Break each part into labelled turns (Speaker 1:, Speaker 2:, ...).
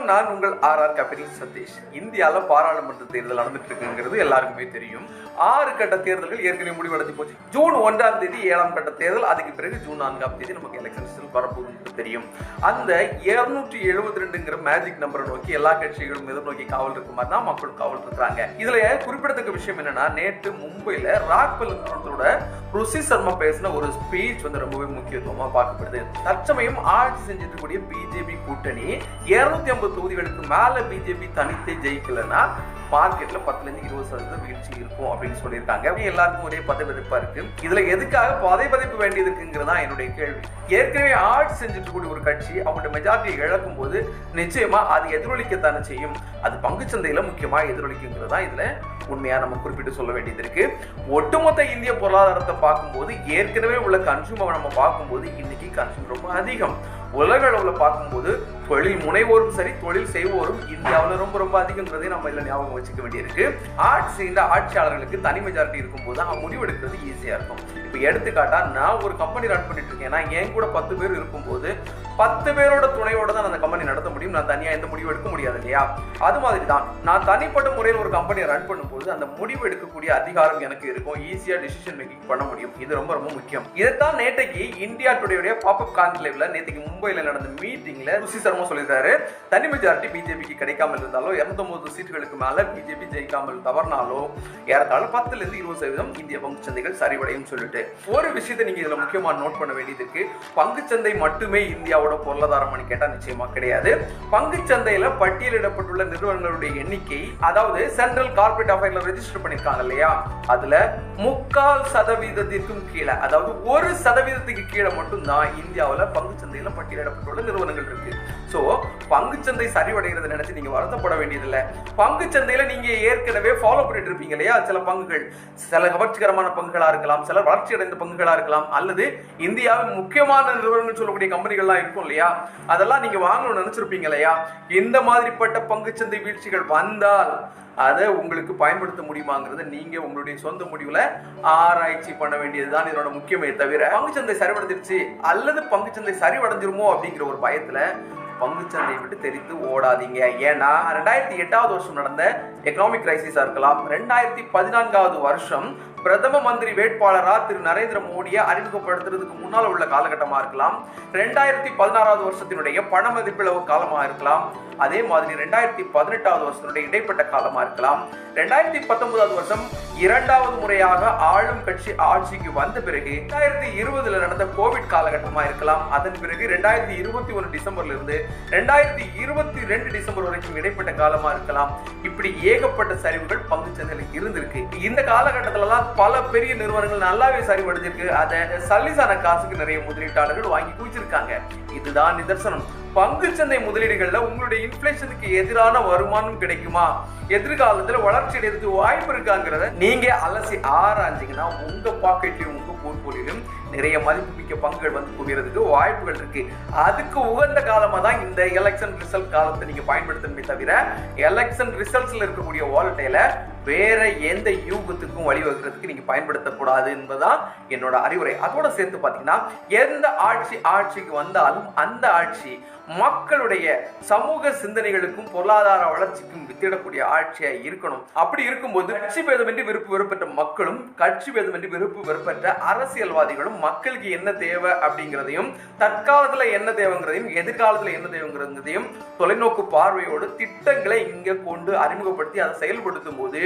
Speaker 1: நான் உங்கள் RR capital Satish. இந்தியாவில் பாராளுமன்ற தேர்தல் நடந்துட்டு இருக்குங்கிறது எல்லாருக்குமே தெரியும். 6 கட்ட தேர்தல்கள் ஏற்கனவே முடிவடைஞ்சு போச்சு. ஜூன் 1ஆம் தேதி 7ஆம் கட்ட தேர்தல், அதுக்கு பிறகு ஜூன் 4ஆம் தேதி நமக்கு எலெக்ஷன் ரிசல்ட் வரப்போகுது தெரியும். அந்த 272ங்கிற மேஜிக் நம்பரை நோக்கி எல்லா கட்சிகளும் எதிர்நோக்கி காவல் இருக்க மாதிரி தான் மக்களும் காவல் இருக்கிறாங்க. இதுல குறிப்பிடத்தக்க விஷயம் என்னன்னா, நேற்று மும்பைல ராக்பெல் நிறுவனத்தோட ருசி சர்மா பேசின ஒரு ஸ்பீச் ரொம்பவே முக்கியத்துவமா பார்க்கப்படுது. தற்சமயம் ஆட்சி செஞ்சுட்டு கூடிய பிஜேபி கூட்டணி 250 தொகுதிகளுக்கு மேல பிஜேபி தனித்தே ஜெயிக்கலன்னா மார்க்கெட்ல 10-20% வீழ்ச்சி இருக்கும் அப்படின்னு சொல்லியிருக்காங்க. எல்லாருக்கும் ஒரே பதவிதப்பா இருக்கு. இதுல எதுக்காக பதைபதைப்பு வேண்டியது இருக்குங்கிறதா என்னுடைய கேள்வி. ஏற்கனவே ஆட்சி செஞ்சுட்டு கூடிய ஒரு கட்சி அவங்களுடைய மெஜாரிட்டியை இழக்கும் போது நிச்சயமா அது எதிரொலிக்கத்தானே செய்யும். அது பங்குச்சந்தையில முக்கியமா எதிரொலிக்குங்கிறதா இதுல உண்மையா நம்ம குறிப்பிட்டு சொல்ல வேண்டியது இருக்கு. ஒட்டுமொத்த இந்திய பொருளாதாரத்தை பார்க்கும்போது ஏற்கனவே உள்ள கன்சூமர் நம்ம பார்க்கும்போது இன்னைக்கு கன்சூமர் ரொம்ப அதிகம். உலக அளவுல பார்க்கும்போது தொழில் முனைவோரும் சரி, தொழில் செய்வோரும் இந்தியாவில் ரொம்ப அதிகங்கிறதே நம்ம இதுல ஞாபகம் வச்சுக்க வேண்டியிருக்கு. ஆட்சி செய்த ஆட்சியாளர்களுக்கு தனி மெஜாரிட்டி இருக்கும்போது அவங்க முடிவெடுக்கிறது ஈஸியா இருக்கும். இப்ப எடுத்துக்காட்டா, நான் ஒரு கம்பெனி ரன் பண்ணிட்டு இருக்கேன்னா என் கூட 10 பேர் இருக்கும்போது 10 பேரோட துணையோட தான் அந்த கம்பெனி நடத்த முடியும். நான் தனியா எந்த முடிவு எடுக்க முடியாது இல்லையா? அது மாதிரி தான் நான் தனிப்பட்ட முறையில் ஒரு கம்பெனியை ரன் பண்ணும்போது அந்த முடிவு எடுக்கக்கூடிய அதிகாரம் எனக்கு இருக்கும். ஈஸியா டிசிஷன் மேக்கிங் பண்ண முடியும். இது ரொம்ப முக்கியம். இதைத்தான் நேற்றைக்கு இந்தியா டுடே பாப்அப் கான்க்ளேவ்ல நேற்றைக்கு மும்பைல நடந்த மீட்டிங்ல ருசி சர்மா சொல்லியிருக்காரு. தனி மெஜாரிட்டி பிஜேபிக்கு கிடைக்காமல் இருந்தாலோ, 209 சீட்டுகளுக்கு மேல பிஜேபி ஜெயிக்காமல் தவறினாலோ ஏறத்தாழ 10-20% இந்திய பங்குச்சந்தைகள் சரிவடையும் சொல்லிட்டு ஒரு விஷயத்தை நீங்க இதுல முக்கியமா நோட் பண்ண வேண்டியது இருக்கு. பங்குச்சந்தை மட்டுமே இந்தியாவோட பொருளாதாரம் கேட்டா நிச்சயமா கிடையாது. பங்குச்சந்தையில பட்டியலிடப்பட்டுள்ள நிறுவனங்களுடைய எண்ணிக்கை, அதாவது சென்ட்ரல் கார்ப்பரேட் அஃபேர்ஸ்ல ரெஜிஸ்டர் பண்ணிருக்காங்க இல்லையா, அதுல 3/4% கீழே, அதாவது 1% கீழே மட்டும்தான் இந்தியாவில் பங்குச்சந்தையில பட்டியலிடப்பட்டுள்ள நிறுவனங்கள் இருக்கு. சோ பங்குச்சந்தை சரிவடைகிறத நினைச்சு நீங்க வருத்தப்பட வேண்டியதில்லை. பங்குச்சந்தையில நீங்க ஏற்கனவே ஃபாலோ பண்ணிட்டு இருப்பீங்க இல்லையா, சில பங்குகள் சில கவர்ச்சிகரமான பங்குகளா இருக்கலாம், சில வளர்ச்சி அடைந்த பங்குகளா இருக்கலாம், அல்லது இந்தியாவின் முக்கியமான நிறுவனங்கள் சொல்லக்கூடிய கம்பெனிகள்லாம் இருக்கும் இல்லையா, அதெல்லாம் நீங்க வாங்கணும்னு நினைச்சிருப்பீங்க இல்லையா. இந்த மாதிரிப்பட்ட பங்குச்சந்தை வீழ்ச்சிகள் வந்தால் அதை உங்களுக்கு பயன்படுத்த முடியுமாங்கிறத நீங்க உங்களுடைய சொந்த முடிவுல ஆராய்ச்சி பண்ண வேண்டியதுதான் இதோட முக்கியமே தவிர, பங்குச்சந்தை சரிவடைஞ்சிருச்சு அல்லது பங்குச்சந்தை சரிவடைஞ்சிருமோ அப்படிங்கிற ஒரு பயத்துல பங்குச்சந்தையை விட்டு தெரிந்து ஓடாதீங்க. ஏன்னா 2008ஆவது வருஷம் நடந்த எக்கனாமிக் கிரைசிஸா இருக்கலாம், 2014ஆவது வருஷம் பிரதம மந்திரி வேட்பாளரா திரு நரேந்திர மோடியை அறிமுகப்படுத்துறதுக்கு முன்னால் உள்ள காலகட்டமா இருக்கலாம், 2016ஆவது வருஷத்தினுடைய பண மதிப்பிழவு காலமா இருக்கலாம், அதே மாதிரி 2018ஆவது வருஷத்தினுடைய இடைப்பட்ட காலமா இருக்கலாம், 2019ஆவது வருஷம் 2வது முறையாக ஆளும் கட்சி ஆட்சிக்கு வந்த பிறகு 2020ல நடந்த கோவிட் காலகட்டமா இருக்கலாம், அதன் பிறகு 2021 டிசம்பர்ல இருந்து 2022 டிசம்பர் வரைக்கும் இடைப்பட்ட காலமா இருக்கலாம். இப்படி ஏகப்பட்ட சரிவுகள் பங்குச்சந்தையில் இருந்திருக்கு. இந்த காலகட்டத்திலலாம் பல பெரிய நிறுவனங்கள் நல்லாவே சரிவடைஞ்சிருக்கு. அதை சல்லிசான காசுக்கு நிறைய முதலீட்டாளர்கள் வாங்கி குவிச்சிருக்காங்க. இதுதான் நிதர்சனம். பங்குச்சந்தை முதலீடுகள்ல உங்களுடைய இன்ஃப்ளேஷனுக்கு எதிரான வருமானம் கிடைக்குமா, எதிர்காலத்துல வளர்ச்சி அடைறதுக்கு வாய்ப்பு இருக்காங்கிறத நீங்க அலசி ஆராய்ஞ்சீங்கன்னா உங்க பாக்கெட்லயும் உங்க போர்ட்போலியோலும் நிறைய மதிப்புமிக்க பங்குகள் குவியறதுக்கு வாய்ப்புகள் இருக்கு. அதுக்கு உகந்த காலமா தான் இந்த எலெக்ஷன் ரிசல்ட் காலத்தை நீங்க பயன்படுத்தணுமே தவிர, எலெக்ஷன் ரிசல்ட்ஸ்ல இருக்கக்கூடிய வாலட்டைல வேற எந்த யூகத்துக்கும் வழிவகுக்கிறதுக்கு நீங்க பயன்படுத்தக்கூடாது என்பதுதான் என்னோட அறிவுரை. அதோட சேர்த்து பாத்தீங்கன்னா, எந்த ஆட்சிக்கு வந்தாலும் அந்த ஆட்சி மக்களுடைய சமூக சிந்தனைகளுக்கும் பொருளாதார வளர்ச்சிக்கும் வித்திடக்கூடிய ஆட்சியா இருக்கணும். அப்படி இருக்கும்போது கட்சி பேதமின்றி விருப்பு வெறுப்பற்ற மக்களும், கட்சி பேதமின்றி விருப்பு வெறுப்பற்ற அரசியல்வாதிகளும் மக்களுக்கு என்ன தேவை அப்படிங்கிறதையும், தற்காலத்துல என்ன தேவைங்கிறதையும், எதிர்காலத்துல என்ன தேவைங்கிறதையும் தொலைநோக்கு பார்வையோடு திட்டங்களை இங்க கொண்டு அறிமுகப்படுத்தி அதை செயல்படுத்தும் போது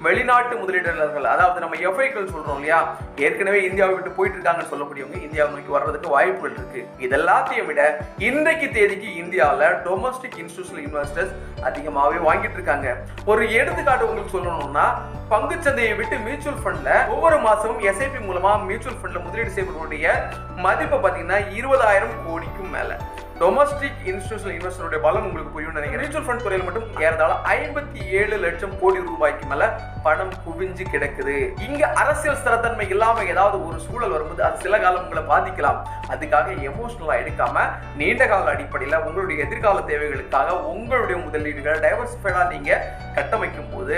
Speaker 1: வெளிநாட்டு முதலீட்டாளர்கள், அதாவது நம்ம எஃப்ஐக்கள் சொல்றோம் இல்லையா, ஏற்கனவே இந்தியாவை விட்டு போயிட்டு இருக்காங்கன்னு சொல்லக்கூடியவங்க இந்தியாவை நோக்கி வர்றதுக்கு வாய்ப்புகள் இருக்கு. இதெல்லாத்தையும் விட இன்றைக்கு தேதிக்கு இந்தியாவில் டொமஸ்டிக் இன்ஸ்டிடியூஷனல் இன்வெஸ்டர்ஸ் அதிகமாகவே வாங்கிட்டு இருக்காங்க. ஒரு எடுத்துக்காட்டு உங்களுக்கு சொல்லணும்னா, பங்குச்சந்தையை விட்டு மியூச்சுவல் ஃபண்ட்ல ஒவ்வொரு மாசமும் எஸ்ஐபி மூலமா மியூச்சுவல் ஃபண்ட்ல முதலீடு செய்வதனுடைய மதிப்பு பாத்தீங்கன்னா 20,000 கோடிக்கும் மேல. டொமஸ்டிக் இன்ஸ்டிடியூஷனல் இன்வெஸ்டருடைய பலம் உங்களுக்கு புரியும் நினைக்கிறேன். மியூச்சுவல் ஃபண்ட் துறையில் மட்டும் ஏறதால 57 லட்சம் கோடி ரூபாய்க்கு மேல பணம் குவிஞ்சு கிடக்குது. இங்க அரசியல் ஸ்திரத்தன்மை இல்லாம ஏதாவது ஒரு சூழல் வரும்போது அது சில காலம் உங்களை பாதிக்கலாம். அதுக்காக எமோஷனலா எடுக்காம நீண்ட கால அடிப்படையில உங்களுடைய எதிர்கால தேவைகளுக்காக உங்களுடைய முதலீடுகளை டைவர்சிஃபைடா நீங்க கட்டமைக்கும் போது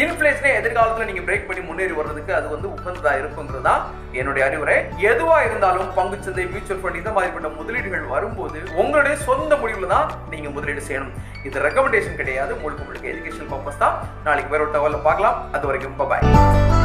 Speaker 1: இன்ஃப்ளேஷனை எதிர்காலத்துல நீங்க பிரேக் பண்ணி முன்னேறி வர்றதுக்கு அது உகந்ததா இருக்குங்கிறது தான் என்னுடைய அறிவுரை. எதுவா இருந்தாலும் பங்குச்சந்தை, மியூச்சுவல் ஃபண்ட் இந்த மாதிரிப்பட்ட முதலீடுகள் வரும்போது உங்களுடைய சொந்த முடிவுல தான் நீங்க முதலீடு செய்யணும். இது ரெக்கமெண்டேஷன் கிடையாது, முழுக்க எஜுகேஷன் பர்பஸ் தான். நாளைக்கு வேற ஒரு தகவலை பார்க்கலாம். அது வரைக்கும் பாய்.